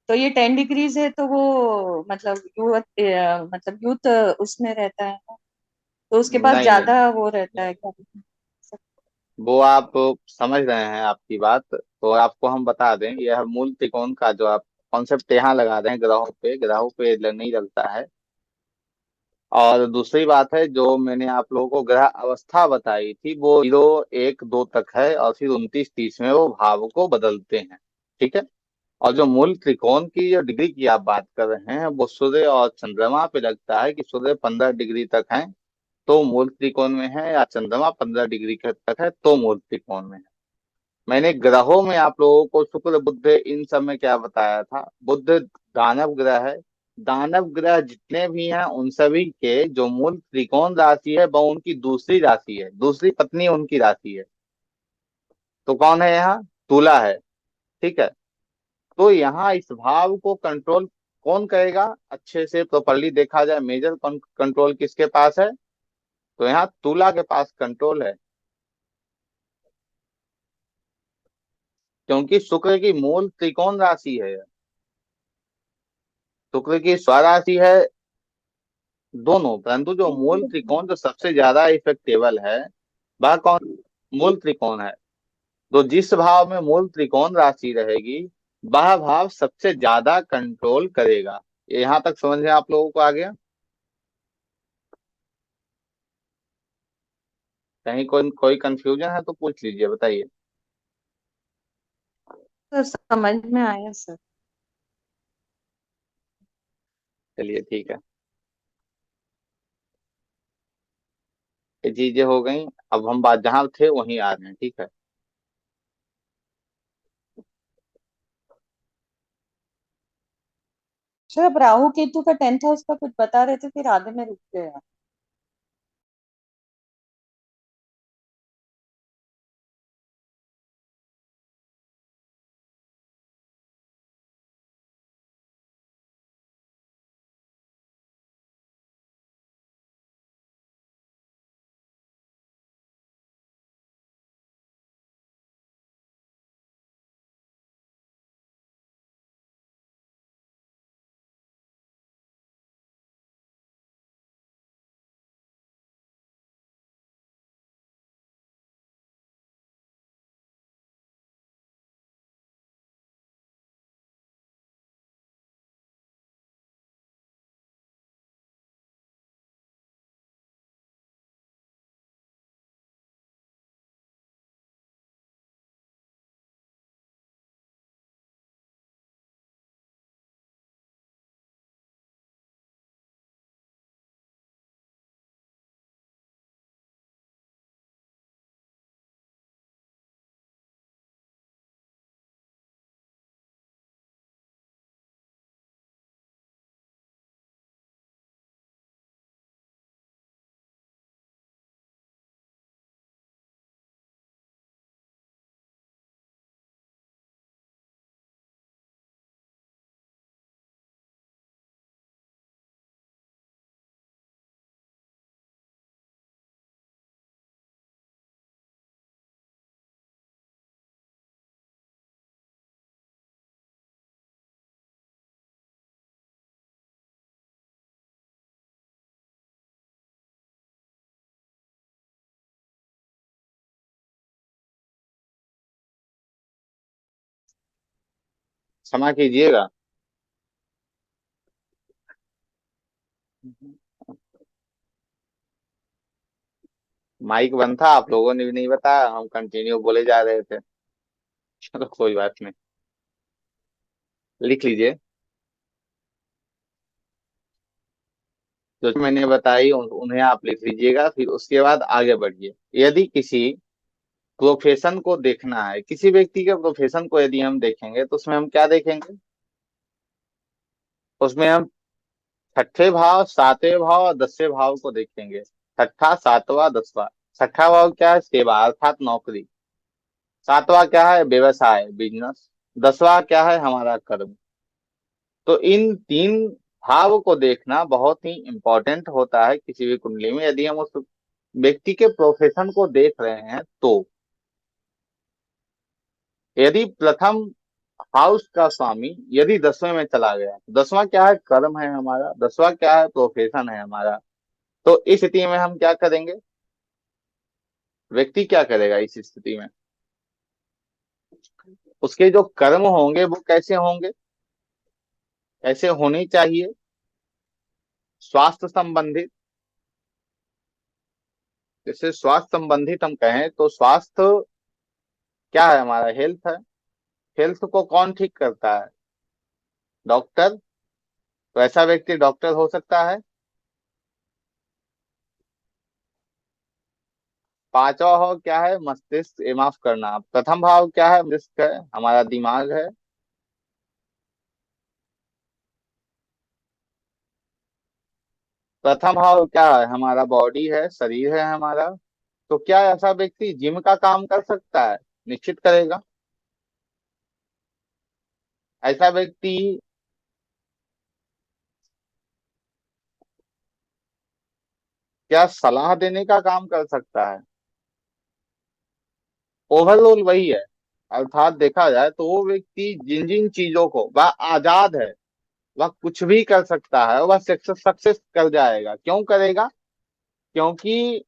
तो ये 10 डिग्रीज है तो वो मतलब मतलब यूथ उसमें रहता है ना, तो उसके पास नहीं नहीं, ज्यादा वो रहता है क्या बोलते हैं? वो आप समझ रहे हैं आपकी बात, तो आपको हम बता दें यह मूल त्रिकोण का जो आप कॉन्सेप्ट यहाँ लगा रहे हैं, ग्रहों पे नहीं लगता है। और दूसरी बात है, जो मैंने आप लोगों को ग्रह अवस्था बताई थी वो 0 1 2 तक है और फिर 29 30 में वो भाव को बदलते हैं, ठीक है। और जो मूल त्रिकोण की जो डिग्री की आप बात कर रहे हैं वो सूर्य और चंद्रमा पे लगता है कि सूर्य 15 डिग्री तक है तो मूल त्रिकोण में है, या चंद्रमा 15 डिग्री तक है तो मूल त्रिकोण में है। मैंने ग्रहों में आप लोगों को शुक्र बुध इन सब में क्या बताया था, बुध दानव ग्रह है। दानव ग्रह जितने भी हैं उन सभी के जो मूल त्रिकोण राशि है वह उनकी दूसरी राशि है, दूसरी पत्नी उनकी राशि है। तो कौन है यहाँ, तुला है, ठीक है। तो यहाँ इस भाव को कंट्रोल कौन करेगा, अच्छे से प्रॉपरली देखा जाए मेजर कंट्रोल किसके पास है, तो यहाँ तुला के पास कंट्रोल है। क्योंकि शुक्र की मूल त्रिकोण राशि है, शुक्र की स्वराशि है दोनों, परंतु जो मूल त्रिकोण जो सबसे ज्यादा इफेक्टेबल है वह कौन, मूल त्रिकोण है। तो जिस भाव में मूल त्रिकोण राशि रहेगी वह भाव सबसे ज्यादा कंट्रोल करेगा। यहाँ तक समझ में आप लोगों को आ गया। कहीं कोई कोई कंफ्यूजन है तो पूछ लीजिए, बताइए। सर समझ में आया सर। चलिए ठीक है, ये चीजें हो गई। अब हम बात जहाँ थे वहीं आ रहे हैं, ठीक है। सर अब राहु केतु का 10th हाउस का कुछ बता रहे थे, फिर आधे में रुक गए आप। क्षमा कीजिएगा। माइक बंद था, आप लोगों ने भी नहीं बताया, हम कंटिन्यू बोले जा रहे थे। चलो कोई बात नहीं, लिख लीजिए जो मैंने बताई, उन्हें आप लिख लीजिएगा, फिर उसके बाद आगे बढ़िए। यदि किसी प्रोफेशन को देखना है, किसी व्यक्ति के प्रोफेशन को यदि हम देखेंगे तो उसमें हम क्या देखेंगे? उसमें हम छठे भाव, सातवें भाव और 10वें भाव को देखेंगे। छठा, सातवां, 10वां। छठा भाव क्या है? सेवा अर्थात नौकरी। सातवां क्या है? व्यवसाय, बिजनेस। 10वां क्या है? हमारा कर्म। तो इन तीन भाव को देखना बहुत ही इंपॉर्टेंट होता है किसी भी कुंडली में, यदि हम उस व्यक्ति के प्रोफेशन को देख रहे हैं तो। यदि प्रथम हाउस का स्वामी यदि 10वें में चला गया, 10वां क्या है? कर्म है हमारा, 10वां क्या है? प्रोफेशन है हमारा। तो इस स्थिति में हम क्या करेंगे? व्यक्ति क्या करेगा इस स्थिति में? उसके जो कर्म होंगे वो कैसे होंगे, कैसे होने चाहिए? स्वास्थ्य संबंधित। जैसे स्वास्थ्य संबंधित हम कहें तो स्वास्थ्य क्या है? हमारा हेल्थ है। हेल्थ को कौन ठीक करता है? डॉक्टर। तो ऐसा व्यक्ति डॉक्टर हो सकता है। पांचवा भाव क्या है? मस्तिष्क, माफ करना, प्रथम भाव क्या है? मस्तिष्क है, हमारा दिमाग है। प्रथम भाव क्या है? हमारा बॉडी है, शरीर है हमारा। तो क्या ऐसा व्यक्ति जिम का काम कर सकता है? निश्चित करेगा। ऐसा व्यक्ति क्या सलाह देने का काम कर सकता है? ओवरऑल वही है। अर्थात देखा जाए तो वो व्यक्ति जिन जिन चीजों को वह आजाद है, वह कुछ भी कर सकता है, वह सक्सेस सक्सेस कर जाएगा। क्यों करेगा? क्योंकि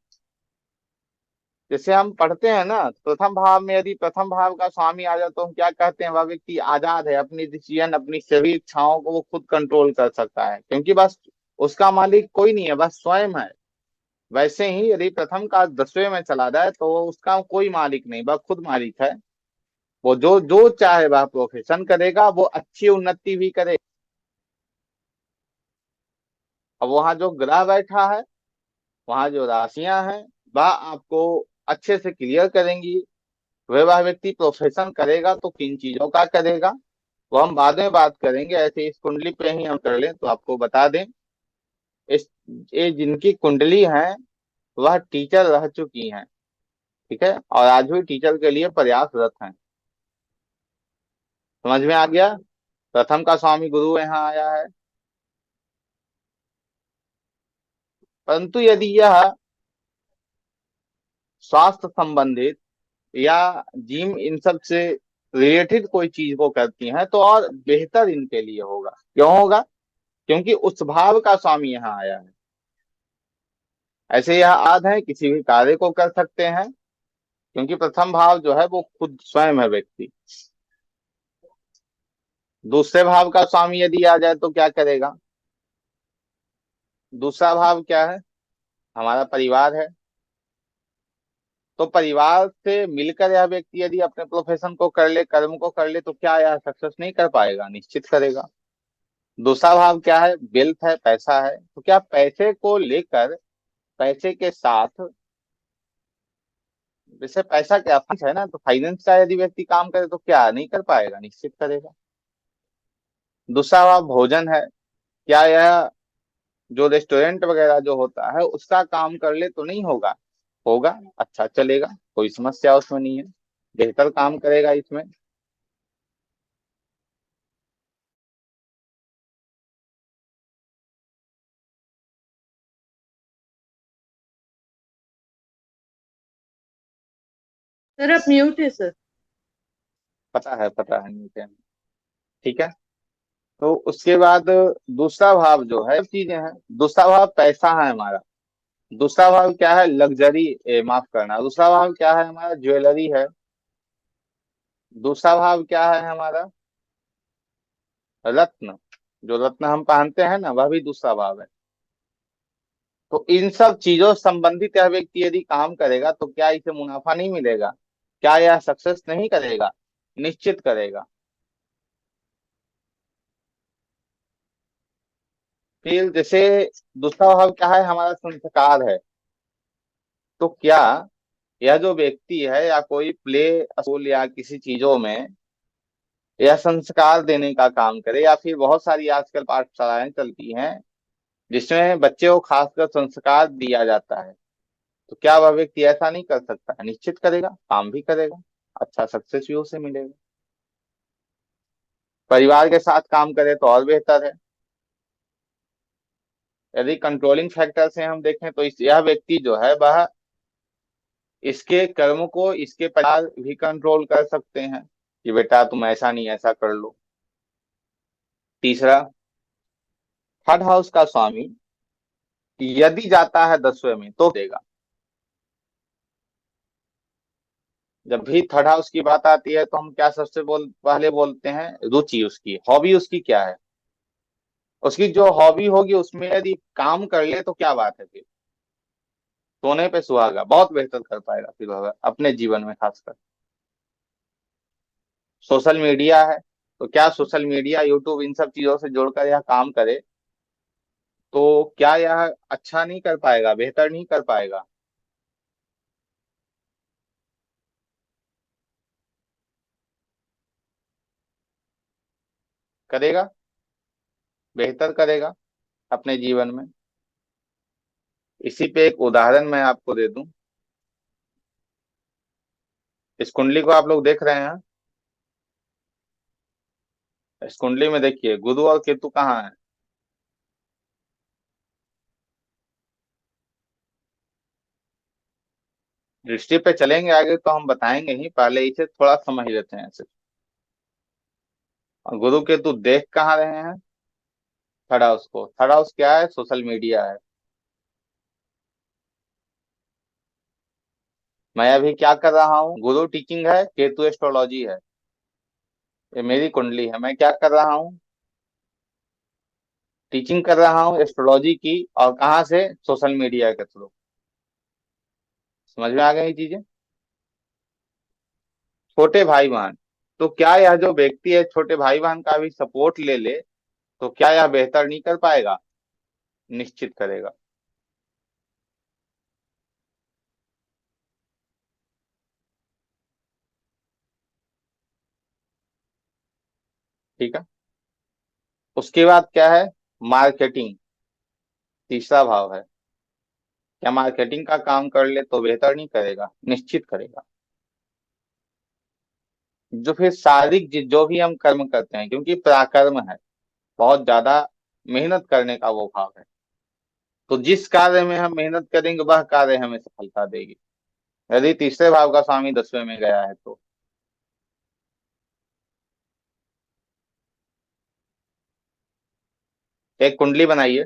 जैसे हम पढ़ते हैं ना, प्रथम भाव में यदि प्रथम भाव का स्वामी आ जाए तो हम क्या कहते हैं? वह व्यक्ति आजाद है, अपनी डिसीजन, अपनी सभी इच्छाओं को वो खुद कंट्रोल कर सकता है, क्योंकि बस उसका मालिक कोई नहीं है, बस स्वयं है। वैसे ही यदि प्रथम का 10वें में चला जाए तो उसका कोई मालिक नहीं, वह खुद मालिक है। वो जो जो चाहे वह प्रोफेशन करेगा, वो अच्छी उन्नति भी करे। अब वहां जो ग्रह बैठा है, वहां जो राशियां हैं, वह आपको अच्छे से क्लियर करेंगी। वह व्यक्ति प्रोफेशन करेगा तो किन चीजों का करेगा, वो हम बाद में बात करेंगे। ऐसे इस कुंडली पे ही हम कर लें तो आपको बता दें। इस ये जिनकी कुंडली है वह टीचर रह चुकी हैं, ठीक है, और आज भी टीचर के लिए प्रयासरत हैं। समझ में आ गया। प्रथम का स्वामी गुरु यहाँ आया है। परंतु यदि यह स्वास्थ्य संबंधित या जिम इन सब से रिलेटेड कोई चीज को करती हैं तो और बेहतर इनके लिए होगा। क्यों होगा? क्योंकि उस भाव का स्वामी यहाँ आया है। ऐसे यह आद है, किसी भी कार्य को कर सकते हैं, क्योंकि प्रथम भाव जो है वो खुद स्वयं है व्यक्ति। दूसरे भाव का स्वामी यदि आ जाए तो क्या करेगा? दूसरा भाव क्या है? हमारा परिवार है। तो परिवार से मिलकर यह व्यक्ति यदि अपने प्रोफेशन को कर ले, कर्म को कर ले, तो क्या यह सक्सेस नहीं कर पाएगा? निश्चित करेगा। दूसरा भाव क्या है? वेल्थ है, पैसा है। तो क्या पैसे को लेकर, पैसे के साथ, जैसे पैसा क्या फाइनेंस है ना, तो फाइनेंस का यदि व्यक्ति काम करे तो क्या नहीं कर पाएगा? निश्चित करेगा। दूसरा भाव भोजन है। क्या यह जो रेस्टोरेंट वगैरह जो होता है उसका काम कर ले तो नहीं होगा? होगा, अच्छा चलेगा, कोई समस्या उसमें नहीं है, बेहतर काम करेगा इसमें। सर आप म्यूट है सर। पता है नीचे। ठीक है। तो उसके बाद दूसरा भाव जो है, चीजें हैं। दूसरा भाव पैसा है हमारा। दूसरा भाव क्या है? लग्जरी, माफ करना, दूसरा भाव क्या है हमारा? ज्वेलरी है। दूसरा भाव क्या है हमारा? रत्न। जो रत्न हम पहनते हैं ना, वह भी दूसरा भाव है। तो इन सब चीजों से संबंधित यह व्यक्ति यदि काम करेगा तो क्या इसे मुनाफा नहीं मिलेगा? क्या यह सक्सेस नहीं करेगा? निश्चित करेगा। फिर जैसे दूसरा भाव क्या है हमारा? संस्कार है। तो क्या यह जो व्यक्ति है या कोई प्ले स्कूल या किसी चीजों में या संस्कार देने का काम करे, या फिर बहुत सारी आजकल पाठशालाएं चलती हैं जिसमें बच्चे को खासकर संस्कार दिया जाता है, तो क्या वह व्यक्ति ऐसा नहीं कर सकता? निश्चित करेगा, काम भी करेगा, अच्छा सक्सेस भी उसे मिलेगा। परिवार के साथ काम करे तो और बेहतर है। यदि कंट्रोलिंग फैक्टर से हम देखें तो यह व्यक्ति जो है वह इसके कर्म को, इसके परिवार भी कंट्रोल कर सकते हैं कि बेटा तुम ऐसा नहीं ऐसा कर लो। तीसरा, थर्ड हाउस का स्वामी यदि जाता है 10वें में तो देगा। जब भी थर्ड हाउस की बात आती है तो हम क्या सबसे पहले बोलते हैं? रुचि, उसकी हॉबी, उसकी क्या है? उसकी जो हॉबी होगी उसमें यदि काम कर ले तो क्या बात है फिर। सोने पे सुहागा, बहुत बेहतर कर पाएगा फिर वह अपने जीवन में खासकर। सोशल मीडिया है। तो क्या सोशल मीडिया, यूट्यूब, इन सब चीजों से जोड़कर यह काम करे तो क्या यह अच्छा नहीं कर पाएगा, बेहतर नहीं कर पाएगा? करेगा, बेहतर करेगा अपने जीवन में। इसी पे एक उदाहरण मैं आपको दे दूं। इस कुंडली को आप लोग देख रहे हैं। इस कुंडली में देखिए गुरु और केतु कहाँ है? दृष्टि पे चलेंगे आगे तो हम बताएंगे ही, पहले इसे थोड़ा समझ लेते हैं इसे। और गुरु केतु देख कहाँ रहे हैं? थर्ड हाउस को। थर्ड हाउस क्या है? सोशल मीडिया है। मैं अभी क्या कर रहा हूँ? गुरु टीचिंग है, केतु एस्ट्रोलॉजी है। ये मेरी कुंडली है। मैं क्या कर रहा हूँ? टीचिंग कर रहा हूँ एस्ट्रोलॉजी की। और कहाँ से? सोशल मीडिया के थ्रू। समझ में आ गई चीजें। छोटे भाई बहन, तो क्या यह जो व्यक्ति है छोटे भाई बहन का भी सपोर्ट ले ले, तो क्या यह बेहतर नहीं कर पाएगा? निश्चित करेगा। ठीक है। उसके बाद क्या है? मार्केटिंग, तीसरा भाव है। क्या मार्केटिंग का काम कर ले तो बेहतर नहीं करेगा? निश्चित करेगा। जो फिर शारीरिक जो भी हम कर्म करते हैं, क्योंकि पराक्रम है, बहुत ज्यादा मेहनत करने का वो भाव है, तो जिस कार्य में हम मेहनत करेंगे वह कार्य हमें सफलता देगी। यदि तीसरे भाव का स्वामी 10वें में गया है तो। एक कुंडली बनाइए।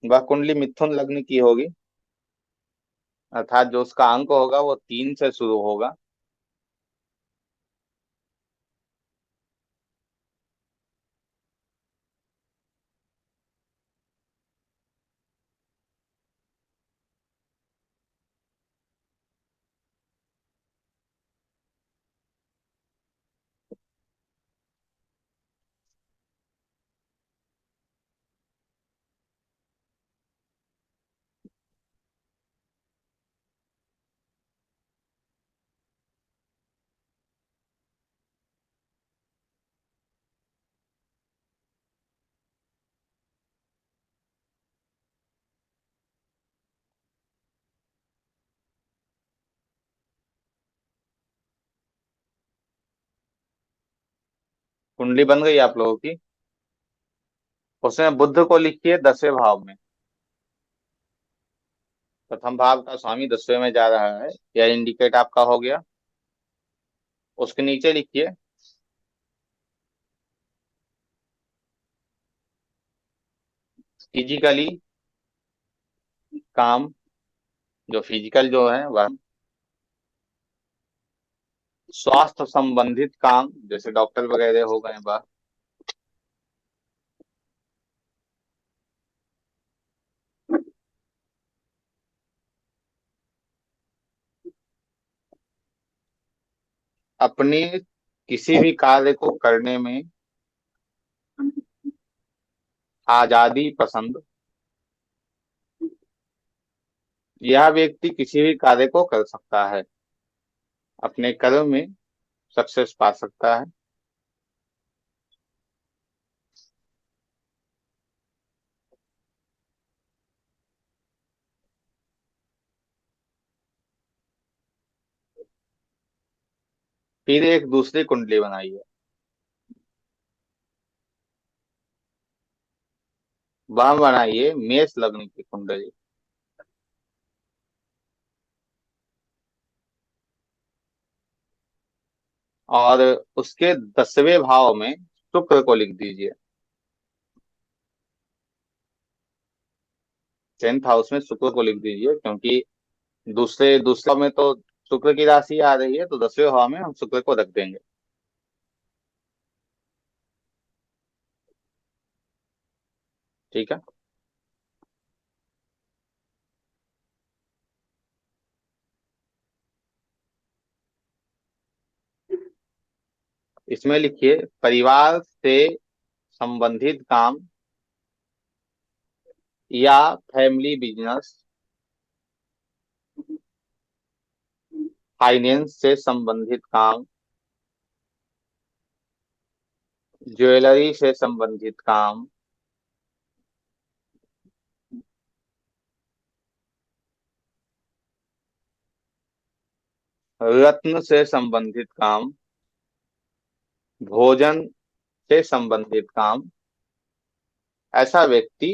वह कुंडली मिथुन लग्न की होगी, अर्थात जो उसका अंक होगा वो 3 से शुरू होगा। कुंडली बन गई आप लोगों की। उसमें बुध को लिखिए 10वें भाव में। प्रथम भाव का स्वामी 10वें में जा रहा है, यह इंडिकेट आपका हो गया। उसके नीचे लिखिए फिजिकली काम, जो फिजिकल जो है वह, स्वास्थ्य संबंधित काम जैसे डॉक्टर वगैरह हो गए वह, अपनी किसी भी कार्य को करने में आजादी पसंद, यह व्यक्ति किसी भी कार्य को कर सकता है, अपने कर्म में सक्सेस पा सकता है। फिर एक दूसरी कुंडली बनाइए। वह बनाइए मेष लग्न की कुंडली। और उसके 10वें भाव में शुक्र को लिख दीजिए। 10th हाउस में शुक्र को लिख दीजिए, क्योंकि दूसरे में तो शुक्र की राशि आ रही है, तो 10वें भाव में हम शुक्र को रख देंगे। ठीक है। इसमें लिखिए परिवार से संबंधित काम या फैमिली बिजनेस, फाइनेंस से संबंधित काम, ज्वेलरी से संबंधित काम, रत्न से संबंधित काम, भोजन से संबंधित काम, ऐसा व्यक्ति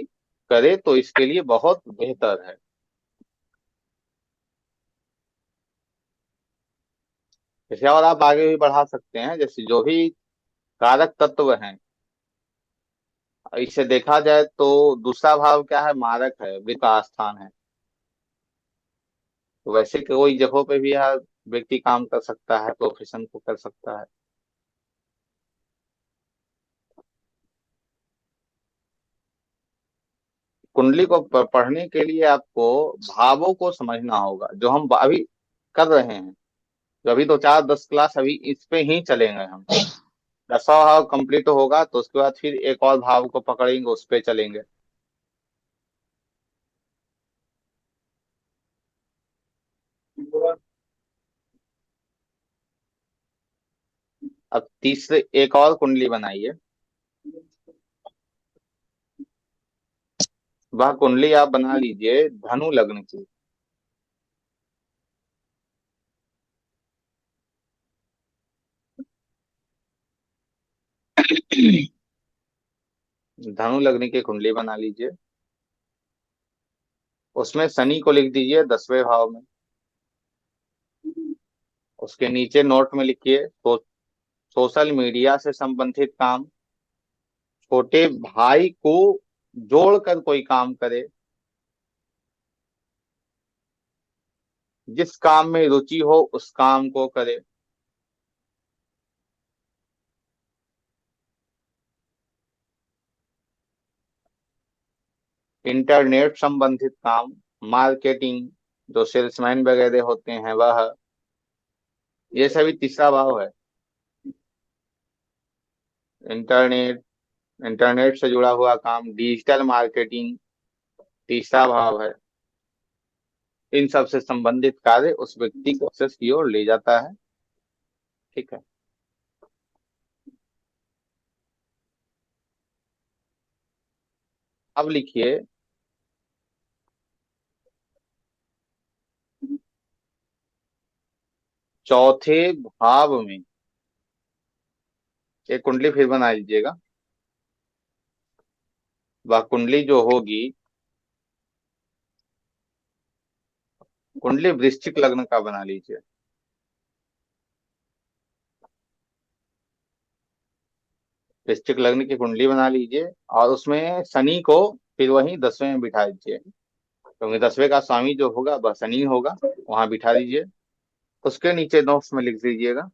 करे तो इसके लिए बहुत बेहतर है। इसे और आप आगे भी बढ़ा सकते हैं, जैसे जो भी कारक तत्व हैं, इसे देखा जाए तो दूसरा भाव क्या है? मारक है, वित्त का स्थान है। तो वैसे कोई जगहों पे भी है, व्यक्ति काम कर सकता है, प्रोफेशन को कर सकता है। कुंडली को पढ़ने के लिए आपको भावों को समझना होगा, जो हम अभी कर रहे हैं। तो अभी तो 4-10 क्लास अभी इस पे ही चलेंगे हम। 10वां भाव कंप्लीट होगा तो उसके बाद फिर एक और भाव को पकड़ेंगे, उस पे चलेंगे। अब तीसरे एक और कुंडली बनाइए। वह कुंडली आप बना लीजिए धनु लग्न की। धनु लग्न की कुंडली बना लीजिए। उसमें शनि को लिख दीजिए 10वें भाव में। उसके नीचे नोट में लिखिए सोशल मीडिया से संबंधित काम, छोटे भाई को जोड़कर कोई काम करे, जिस काम में रुचि हो उस काम को करे। इंटरनेट संबंधित काम, मार्केटिंग, जो सेल्समैन वगैरह होते हैं वह, ये सभी तीसरा भाव है। इंटरनेट इंटरनेट से जुड़ा हुआ काम, डिजिटल मार्केटिंग तीसरा भाव है। इन सब से संबंधित कार्य उस व्यक्ति को सक्सेस की ओर ले जाता है। ठीक है। अब लिखिए चौथे भाव में एक कुंडली फिर बना लीजिएगा। वह कुंडली जो होगी, कुंडली वृश्चिक लग्न का बना लीजिए। वृश्चिक लग्न की कुंडली बना लीजिए और उसमें शनि को फिर वहीं 10वें में बिठा दीजिए, क्योंकि 10वें का स्वामी जो होगा वह शनि होगा। वहां बिठा दीजिए। उसके नीचे नोट्स में लिख दीजिएगा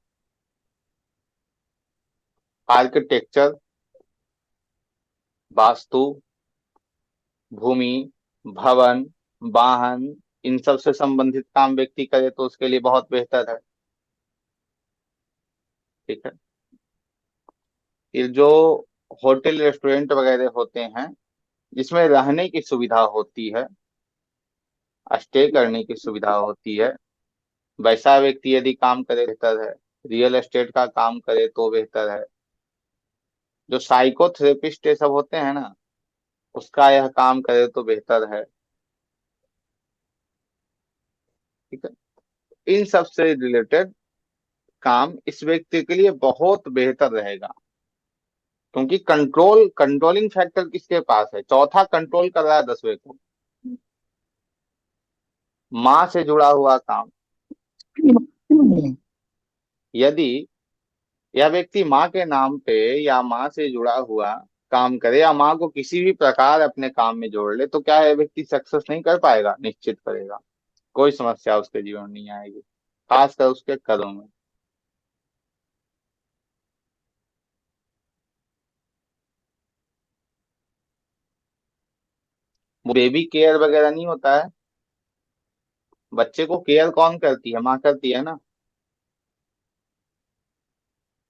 आर्किटेक्चर, वास्तु, भूमि, भवन, वाहन, इन सब से संबंधित काम व्यक्ति करे तो उसके लिए बहुत बेहतर है। ठीक है। फिर जो होटल रेस्टोरेंट वगैरह होते हैं जिसमें रहने की सुविधा होती है, स्टे करने की सुविधा होती है, वैसा व्यक्ति यदि काम करे बेहतर है। रियल एस्टेट का काम करे तो बेहतर है। जो साइकोथेरेपिस्ट ये सब होते हैं ना, उसका यह काम करे तो बेहतर है। ठीक है। इन सब से रिलेटेड काम इस व्यक्ति के लिए बहुत बेहतर रहेगा, क्योंकि कंट्रोलिंग फैक्टर किसके पास है? चौथा कंट्रोल कर रहा है 10वें को। माँ से जुड़ा हुआ काम, यदि यह व्यक्ति माँ के नाम पे या माँ से जुड़ा हुआ काम करे या माँ को किसी भी प्रकार अपने काम में जोड़ ले, तो क्या यह व्यक्ति सक्सेस नहीं कर पाएगा? निश्चित करेगा। कोई समस्या उसके जीवन में नहीं आएगी, खासकर उसके कदम में। बेबी केयर वगैरह नहीं होता है, बच्चे को केयर कौन करती है? माँ करती है ना।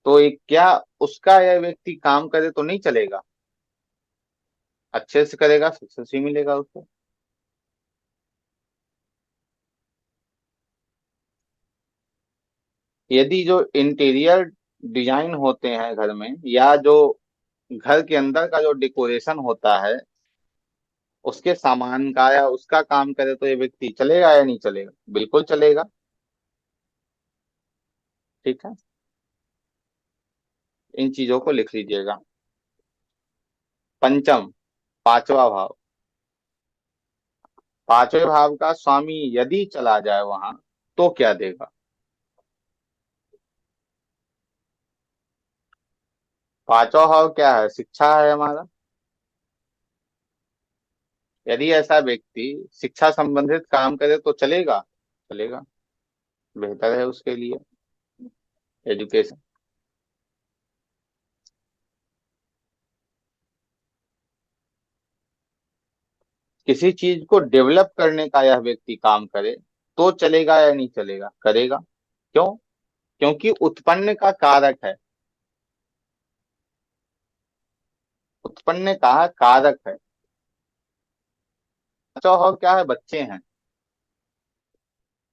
तो एक क्या उसका यह व्यक्ति काम करे तो नहीं चलेगा? अच्छे से करेगा, सक्सेस ही मिलेगा उसको। यदि जो इंटीरियर डिजाइन होते हैं घर में, या जो घर के अंदर का जो डेकोरेशन होता है उसके सामान का या उसका काम करे तो ये व्यक्ति चलेगा या नहीं चलेगा? बिल्कुल चलेगा। ठीक है। इन चीजों को लिख लीजिएगा। पंचम, 5वां भाव। 5वें भाव का स्वामी यदि चला जाए वहां तो क्या देगा? 5वां भाव क्या है? शिक्षा है हमारा। यदि ऐसा व्यक्ति शिक्षा संबंधित काम करे तो चलेगा? चलेगा। बेहतर है उसके लिए एजुकेशन। किसी चीज को डेवलप करने का यह व्यक्ति काम करे तो चलेगा या नहीं चलेगा, करेगा। क्यों? क्योंकि उत्पन्न का कारक है, उत्पन्न का कारक है। अच्छा, और क्या है, बच्चे हैं,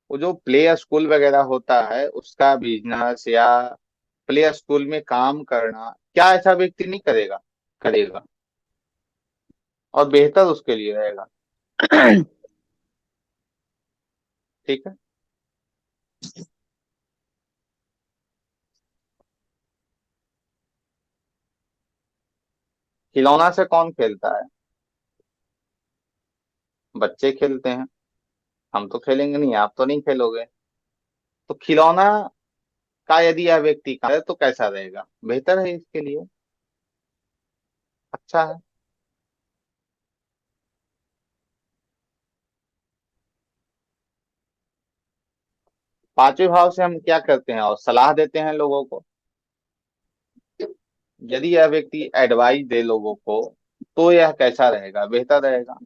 वो जो प्ले स्कूल वगैरह होता है उसका बिजनेस या प्ले स्कूल में काम करना, क्या ऐसा व्यक्ति नहीं करेगा? करेगा, और बेहतर उसके लिए रहेगा। ठीक है। खिलौना से कौन खेलता है? बच्चे खेलते हैं। हम तो खेलेंगे नहीं, आप तो नहीं खेलोगे। तो खिलौना का यदि यह व्यक्ति करे तो कैसा रहेगा? बेहतर है इसके लिए, अच्छा है। पांचवें भाव से हम क्या करते हैं और सलाह देते हैं लोगों को। यदि यह व्यक्ति एडवाइस दे लोगों को तो यह कैसा रहेगा? बेहतर रहेगा।